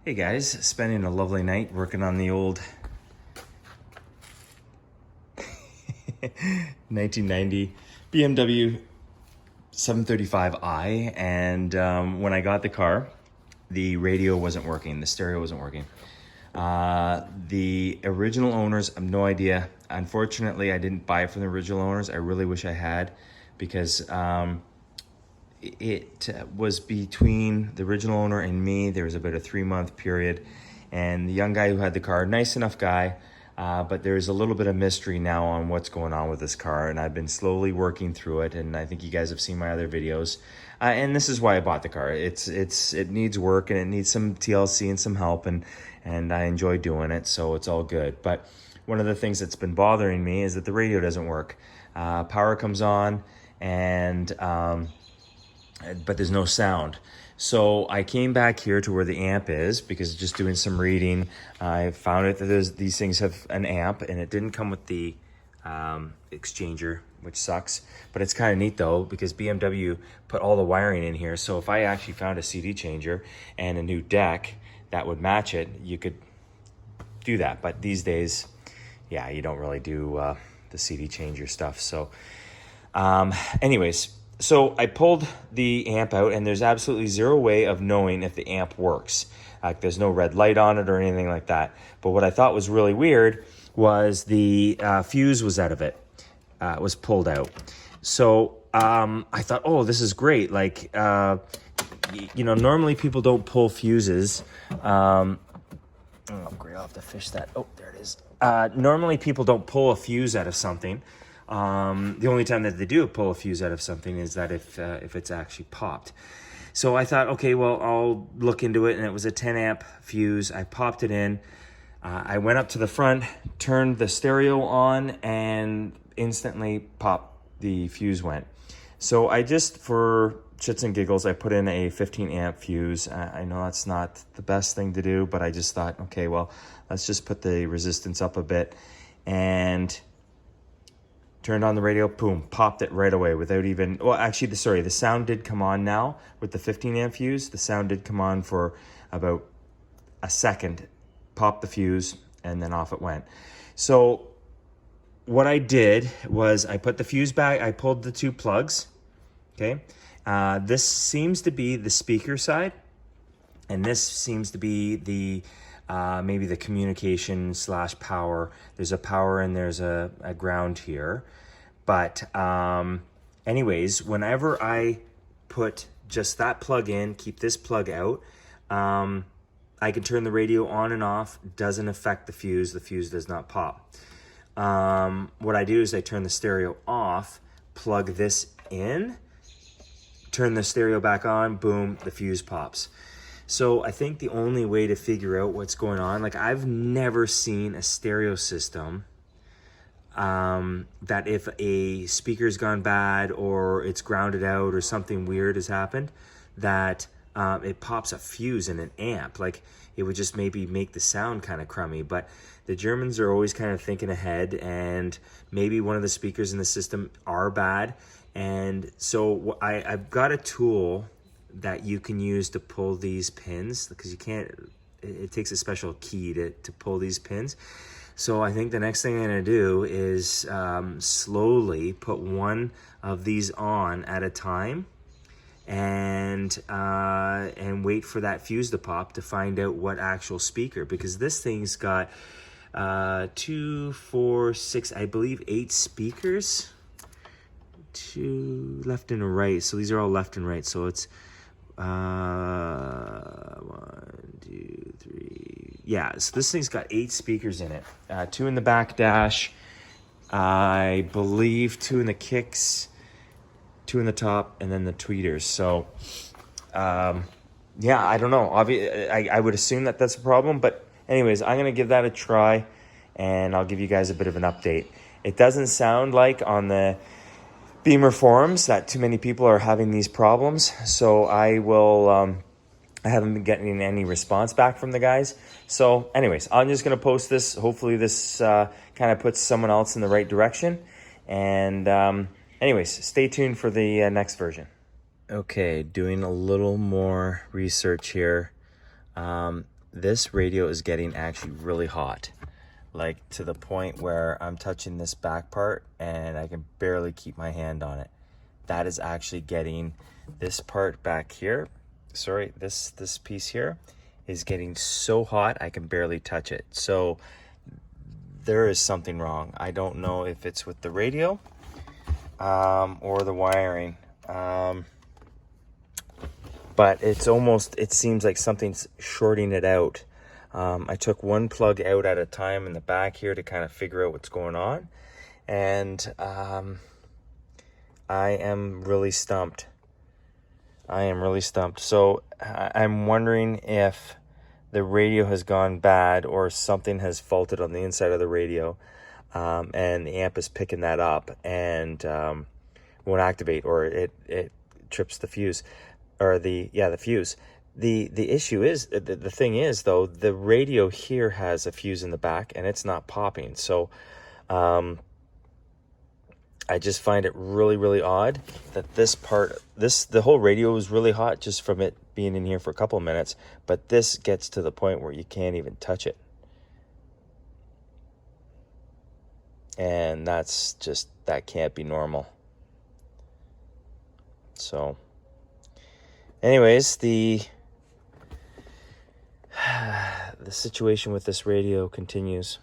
Hey guys, spending a lovely night working on the old 1990 BMW 735i, and when I got the car, the radio wasn't working, the stereo wasn't working. The original owners, I have no idea. Unfortunately, I didn't buy it from the original owners. I really wish I had, because it was between the original owner and me. There was about a 3-month period, and the young guy who had the car, nice enough guy, but there's a little bit of mystery now on what's going on with this car, and I've been slowly working through it, and I think you guys have seen my other videos, and this is why I bought the car. It needs work, and it needs some TLC and some help, and I enjoy doing it, so it's all good. But one of the things that's been bothering me is that the radio doesn't work. Power comes on, and but there's no sound. So I came back here to where the amp is, because just doing some reading, I found it that these things have an amp, and it didn't come with the exchanger, which sucks. But it's kind of neat though, because BMW put all the wiring in here. So if I actually found a CD changer and a new deck that would match it, you could do that. But these days, yeah, you don't really do the CD changer stuff. So anyways, so I pulled the amp out, and there's absolutely zero way of knowing if the amp works. Like, there's no red light on it or anything like that. But what I thought was really weird was the fuse was out of it. It was pulled out. So I thought, oh, this is great. Like, you know, normally people don't pull fuses. Oh, great, I'll have to fish that. Oh, there it is. Normally people don't pull a fuse out of something. The only time that they do pull a fuse out of something is that if it's actually popped. So I thought, okay, well, I'll look into it, and it was a 10 amp fuse. I popped it in. I went up to the front, turned the stereo on, and instantly pop, the fuse went. So I just, for shits and giggles, I put in a 15 amp fuse. I know that's not the best thing to do, but I just thought, okay, well, let's just put the resistance up a bit, and turned on the radio, boom, popped it right away without even, well, actually, the sound did come on now with the 15 amp fuse. The sound did come on for about a second, popped the fuse, and then off it went. So what I did was I put the fuse back, I pulled the two plugs, okay? This seems to be the speaker side, and this seems to be the maybe the communication / power. There's a power and there's a ground here. But anyways, whenever I put just that plug in, keep this plug out, I can turn the radio on and off. Doesn't affect the fuse. The fuse does not pop. What I do is I turn the stereo off, plug this in, turn the stereo back on, boom, the fuse pops. So I think the only way to figure out what's going on, like, I've never seen a stereo system that if a speaker's gone bad or it's grounded out or something weird has happened, that it pops a fuse in an amp. Like, it would just maybe make the sound kind of crummy. But the Germans are always kind of thinking ahead, and maybe one of the speakers in the system are bad. And so I've got a tool that you can use to pull these pins, because you can't, it takes a special key to pull these pins. So I think the next thing I'm gonna do is slowly put one of these on at a time, and wait for that fuse to pop to find out what actual speaker, because this thing's got 2, 4, 6, I believe 8 speakers, 2 left and right. So these are all left and right. So it's 1, 2, 3. Yeah, so this thing's got 8 speakers in it. 2 in the back dash, I believe 2 in the kicks, 2 in the top, and then the tweeters. So yeah, I don't know. I would assume that that's a problem, but anyways, I'm gonna give that a try, and I'll give you guys a bit of an update. It doesn't sound like on the Beamer forums that too many people are having these problems, so I will I haven't been getting any response back from the guys. So anyways, I'm just gonna post this. Hopefully this kind of puts someone else in the right direction, and anyways, stay tuned for the next version. Okay, doing a little more research here. this radio is getting actually really hot, like to the point where I'm touching this back part and I can barely keep my hand on it. That is actually getting this part back here. Sorry, this piece here is getting so hot I can barely touch it. So there is something wrong. I don't know if it's with the radio or the wiring. But it seems like something's shorting it out. I took one plug out at a time in the back here to kind of figure out what's going on. And I am really stumped. So I'm wondering if the radio has gone bad or something has faulted on the inside of the radio, and the amp is picking that up and won't activate, or it trips the fuse, or the fuse. The issue is, the thing is though, the radio here has a fuse in the back and it's not popping. So I just find it really, really odd that the whole radio is really hot just from it being in here for a couple of minutes, but this gets to the point where you can't even touch it. And that can't be normal. So anyways, the situation with this radio continues.